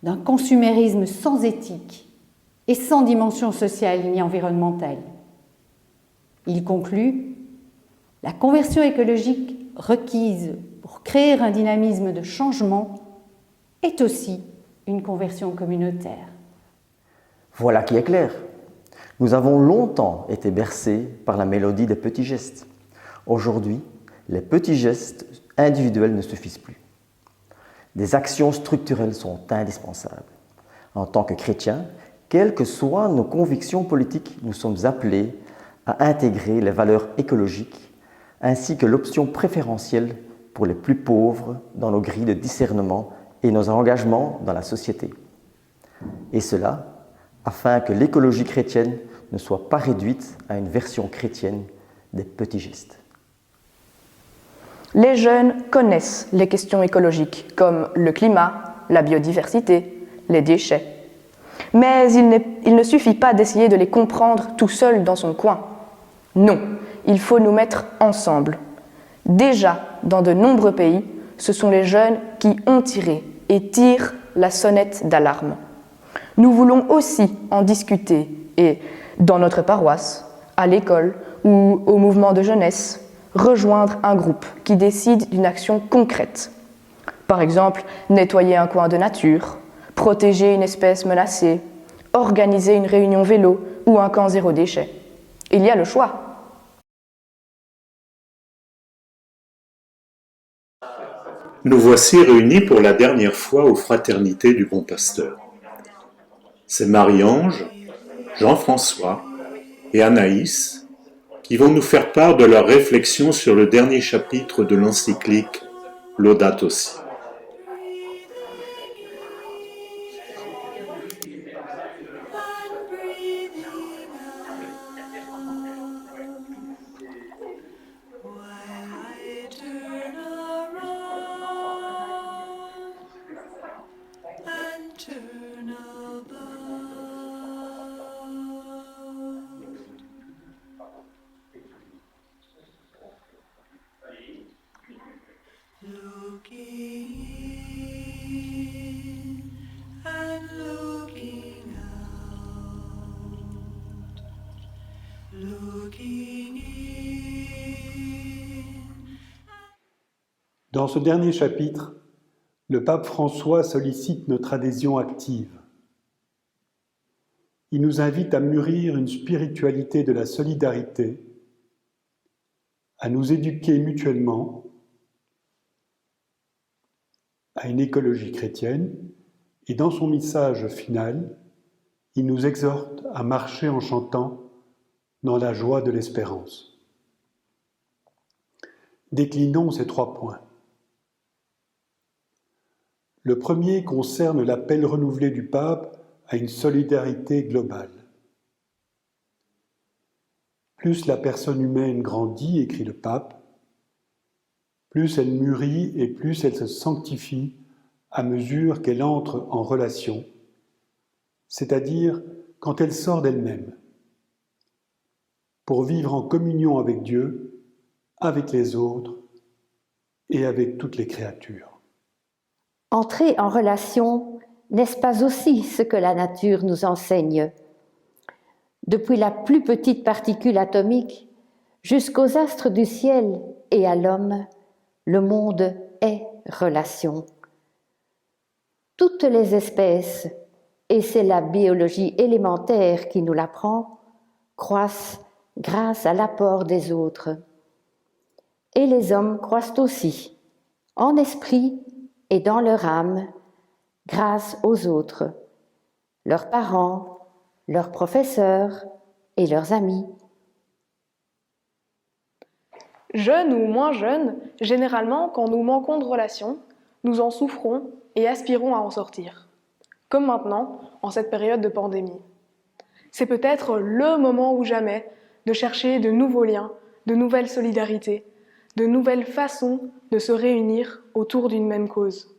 d'un consumérisme sans éthique et sans dimension sociale ni environnementale. Il conclut: la conversion écologique requise pour créer un dynamisme de changement est aussi une conversion communautaire. Voilà qui est clair. Nous avons longtemps été bercés par la mélodie des petits gestes. Aujourd'hui, les petits gestes individuels ne suffisent plus. Des actions structurelles sont indispensables. En tant que chrétiens, quelles que soient nos convictions politiques, nous sommes appelés à intégrer les valeurs écologiques ainsi que l'option préférentielle pour les plus pauvres dans nos grilles de discernement et nos engagements dans la société. Et cela afin que l'écologie chrétienne ne soit pas réduite à une version chrétienne des petits gestes. Les jeunes connaissent les questions écologiques comme le climat, la biodiversité, les déchets. Mais il ne suffit pas d'essayer de les comprendre tout seul dans son coin. Non, il faut nous mettre ensemble. Déjà, dans de nombreux pays, ce sont les jeunes qui ont tiré et tirent la sonnette d'alarme. Nous voulons aussi en discuter et, dans notre paroisse, à l'école ou au mouvement de jeunesse, rejoindre un groupe qui décide d'une action concrète. Par exemple, nettoyer un coin de nature, protéger une espèce menacée, organiser une réunion vélo ou un camp zéro déchet. Il y a le choix. Nous voici réunis pour la dernière fois aux Fraternités du Bon Pasteur. C'est Marie-Ange, Jean-François et Anaïs qui vont nous faire part de leurs réflexions sur le dernier chapitre de l'encyclique Laudato Si. Dans ce dernier chapitre, le pape François sollicite notre adhésion active. Il nous invite à mûrir une spiritualité de la solidarité, à nous éduquer mutuellement, à une écologie chrétienne, et dans son message final, il nous exhorte à marcher en chantant dans la joie de l'espérance. Déclinons ces 3 points. Le premier concerne l'appel renouvelé du pape à une solidarité globale. Plus la personne humaine grandit, écrit le pape, plus elle mûrit et plus elle se sanctifie à mesure qu'elle entre en relation, c'est-à-dire quand elle sort d'elle-même, pour vivre en communion avec Dieu, avec les autres et avec toutes les créatures. Entrer en relation, n'est-ce pas aussi ce que la nature nous enseigne? Depuis la plus petite particule atomique jusqu'aux astres du ciel et à l'homme, le monde est relation. Toutes les espèces, et c'est la biologie élémentaire qui nous l'apprend, croissent grâce à l'apport des autres. Et les hommes croissent aussi, en esprit et dans leur âme, grâce aux autres, leurs parents, leurs professeurs et leurs amis. Jeunes ou moins jeunes, généralement, quand nous manquons de relations, nous en souffrons et aspirons à en sortir. Comme maintenant, en cette période de pandémie. C'est peut-être le moment ou jamais de chercher de nouveaux liens, de nouvelles solidarités, de nouvelles façons de se réunir autour d'une même cause.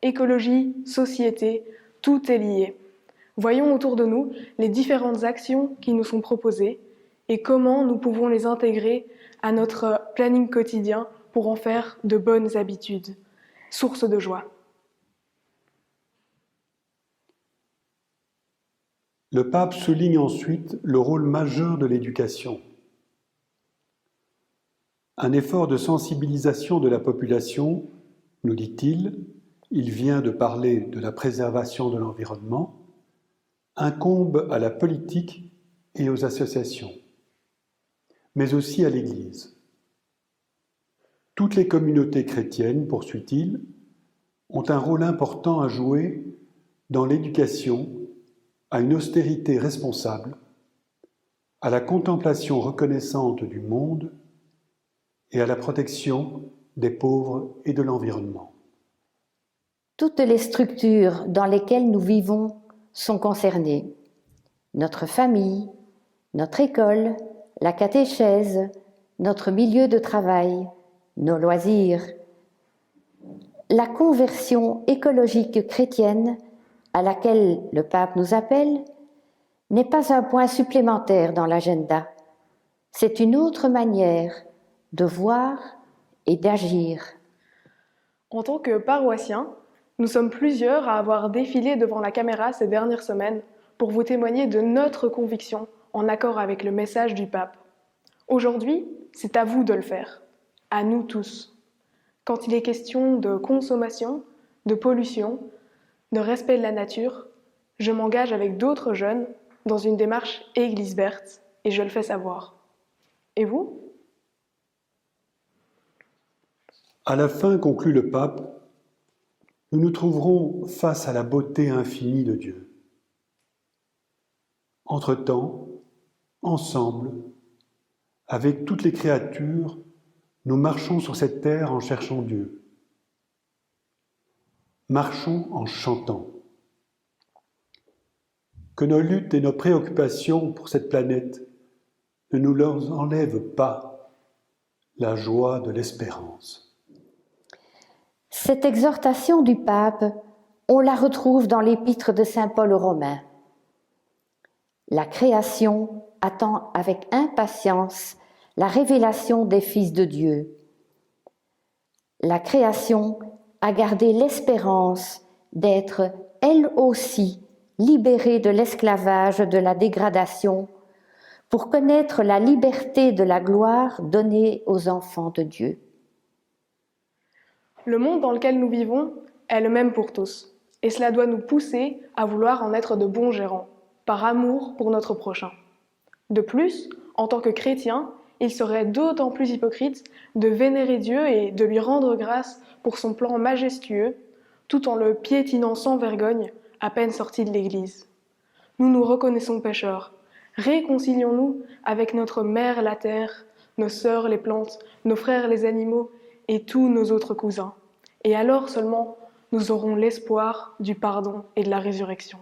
Écologie, société, tout est lié. Voyons autour de nous les différentes actions qui nous sont proposées et comment nous pouvons les intégrer à notre planning quotidien pour en faire de bonnes habitudes, source de joie. Le pape souligne ensuite le rôle majeur de l'éducation. Un effort de sensibilisation de la population, nous dit-il, il vient de parler de la préservation de l'environnement, incombe à la politique et aux associations, mais aussi à l'Église. Toutes les communautés chrétiennes, poursuit-il, ont un rôle important à jouer dans l'éducation à une austérité responsable, à la contemplation reconnaissante du monde et à la protection des pauvres et de l'environnement. Toutes les structures dans lesquelles nous vivons sont concernées. Notre famille, notre école, la catéchèse, notre milieu de travail, nos loisirs. La conversion écologique chrétienne à laquelle le pape nous appelle n'est pas un point supplémentaire dans l'agenda. C'est une autre manière de voir et d'agir. En tant que paroissiens, nous sommes plusieurs à avoir défilé devant la caméra ces dernières semaines pour vous témoigner de notre conviction en accord avec le message du pape. Aujourd'hui, c'est à vous de le faire, à nous tous. Quand il est question de consommation, de pollution, de respect de la nature, je m'engage avec d'autres jeunes dans une démarche Église verte et je le fais savoir. Et vous ? À la fin, conclut le pape, nous nous trouverons face à la beauté infinie de Dieu. Entre-temps, ensemble, avec toutes les créatures, nous marchons sur cette terre en cherchant Dieu. Marchons en chantant. Que nos luttes et nos préoccupations pour cette planète ne nous enlèvent pas la joie de l'espérance. Cette exhortation du pape, on la retrouve dans l'épître de saint Paul aux Romains. La création attend avec impatience la révélation des fils de Dieu. La création a gardé l'espérance d'être, elle aussi, libérée de l'esclavage de la dégradation pour connaître la liberté de la gloire donnée aux enfants de Dieu. Le monde dans lequel nous vivons est le même pour tous, et cela doit nous pousser à vouloir en être de bons gérants, par amour pour notre prochain. De plus, en tant que chrétien, il serait d'autant plus hypocrite de vénérer Dieu et de lui rendre grâce pour son plan majestueux, tout en le piétinant sans vergogne, à peine sorti de l'Église. Nous nous reconnaissons pécheurs. Réconcilions-nous avec notre mère la terre, nos sœurs les plantes, nos frères les animaux et tous nos autres cousins. Et alors seulement, nous aurons l'espoir du pardon et de la résurrection.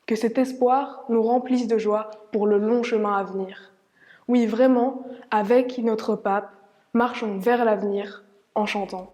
Que cet espoir nous remplisse de joie pour le long chemin à venir. Oui, vraiment, avec notre pape, marchons vers l'avenir en chantant.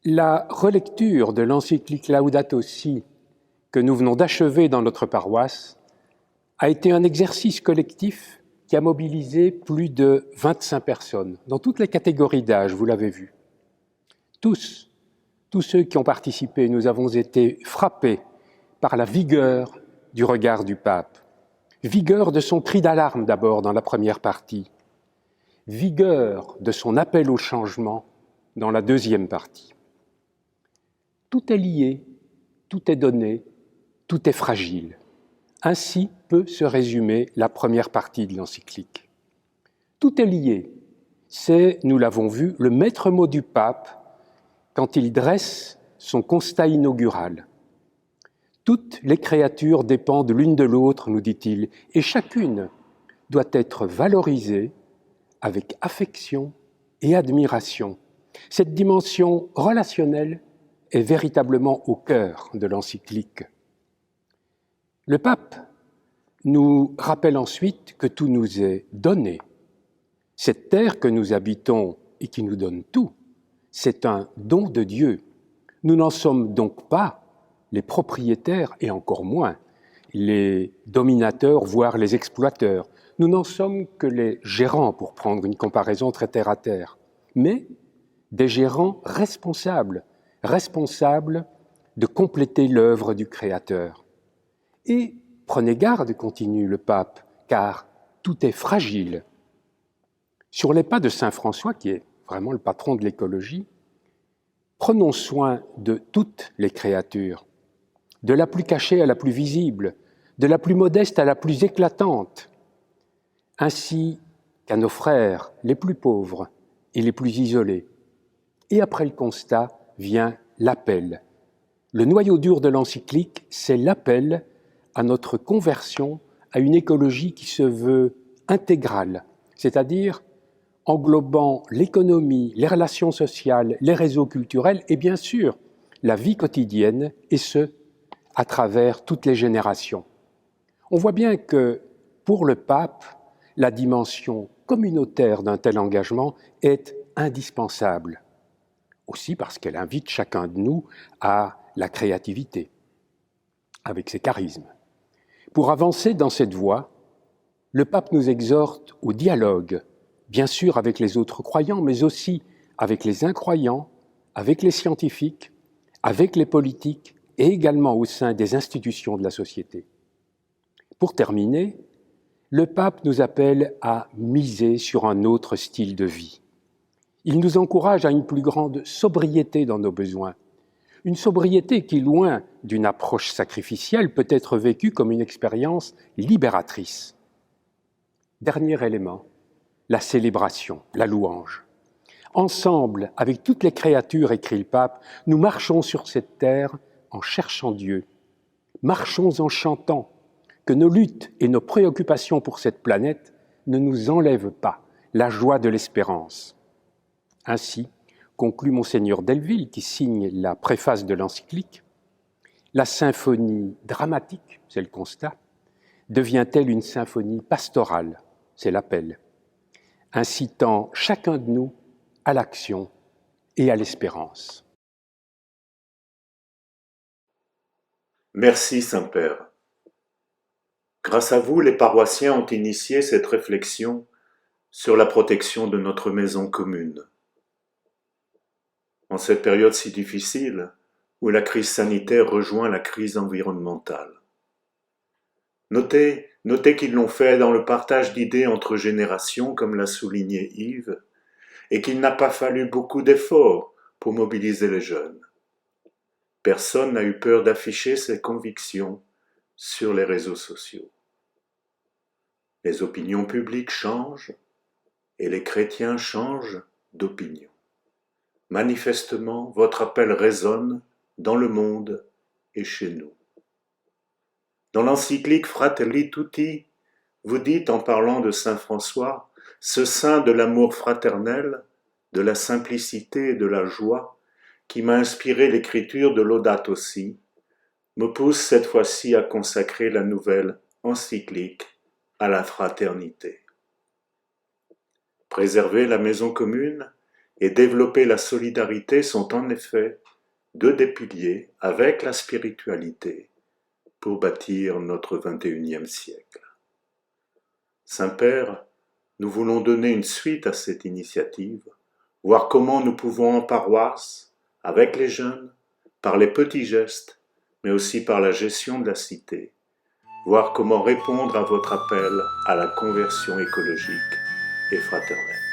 La relecture de l'encyclique Laudato Si que nous venons d'achever dans notre paroisse a été un exercice collectif qui a mobilisé plus de 25 personnes, dans toutes les catégories d'âge, vous l'avez vu. Tous ceux qui ont participé, nous avons été frappés par la vigueur du regard du pape, vigueur de son cri d'alarme d'abord dans la première partie, vigueur de son appel au changement dans la deuxième partie. Tout est lié, tout est donné, tout est fragile. Ainsi peut se résumer la première partie de l'encyclique. Tout est lié. C'est, nous l'avons vu, le maître mot du pape quand il dresse son constat inaugural. Toutes les créatures dépendent l'une de l'autre, nous dit-il, et chacune doit être valorisée avec affection et admiration. Cette dimension relationnelle est véritablement au cœur de l'encyclique. Le pape nous rappelle ensuite que tout nous est donné. Cette terre que nous habitons et qui nous donne tout, c'est un don de Dieu. Nous n'en sommes donc pas les propriétaires et encore moins les dominateurs, voire les exploiteurs. Nous n'en sommes que les gérants, pour prendre une comparaison très terre à terre, mais des gérants responsables de compléter l'œuvre du Créateur. Et prenez garde, continue le pape, car tout est fragile. Sur les pas de saint François, qui est vraiment le patron de l'écologie, prenons soin de toutes les créatures, de la plus cachée à la plus visible, de la plus modeste à la plus éclatante, ainsi qu'à nos frères les plus pauvres et les plus isolés. Et après le constat vient l'appel. Le noyau dur de l'encyclique, c'est l'appel à notre conversion à une écologie qui se veut intégrale, c'est-à-dire englobant l'économie, les relations sociales, les réseaux culturels et bien sûr la vie quotidienne, et ce, à travers toutes les générations. On voit bien que pour le pape, la dimension communautaire d'un tel engagement est indispensable, aussi parce qu'elle invite chacun de nous à la créativité, avec ses charismes. Pour avancer dans cette voie, le pape nous exhorte au dialogue, bien sûr avec les autres croyants, mais aussi avec les incroyants, avec les scientifiques, avec les politiques et également au sein des institutions de la société. Pour terminer, le pape nous appelle à miser sur un autre style de vie. Il nous encourage à une plus grande sobriété dans nos besoins, une sobriété qui, loin d'une approche sacrificielle, peut être vécue comme une expérience libératrice. Dernier élément, la célébration, la louange. Ensemble, avec toutes les créatures, écrit le pape, nous marchons sur cette terre en cherchant Dieu. Marchons en chantant, que nos luttes et nos préoccupations pour cette planète ne nous enlèvent pas la joie de l'espérance. Ainsi, conclut Monseigneur Delville, qui signe la préface de l'encyclique, la symphonie dramatique, c'est le constat, devient-elle une symphonie pastorale, c'est l'appel, incitant chacun de nous à l'action et à l'espérance. Merci Saint-Père. Grâce à vous, les paroissiens ont initié cette réflexion sur la protection de notre maison commune. En cette période si difficile, où la crise sanitaire rejoint la crise environnementale. Notez qu'ils l'ont fait dans le partage d'idées entre générations, comme l'a souligné Yves, et qu'il n'a pas fallu beaucoup d'efforts pour mobiliser les jeunes. Personne n'a eu peur d'afficher ses convictions sur les réseaux sociaux. Les opinions publiques changent et les chrétiens changent d'opinion. Manifestement, votre appel résonne dans le monde et chez nous. Dans l'encyclique Fratelli Tutti, vous dites en parlant de saint François, ce saint de l'amour fraternel, de la simplicité et de la joie, qui m'a inspiré l'écriture de Laudato Si, me pousse cette fois-ci à consacrer la nouvelle encyclique à la fraternité. Préserver la maison commune et développer la solidarité sont en effet deux des piliers avec la spiritualité pour bâtir notre 21e siècle. Saint-Père, nous voulons donner une suite à cette initiative, voir comment nous pouvons en paroisse, avec les jeunes, par les petits gestes, mais aussi par la gestion de la cité, voir comment répondre à votre appel à la conversion écologique et fraternelle.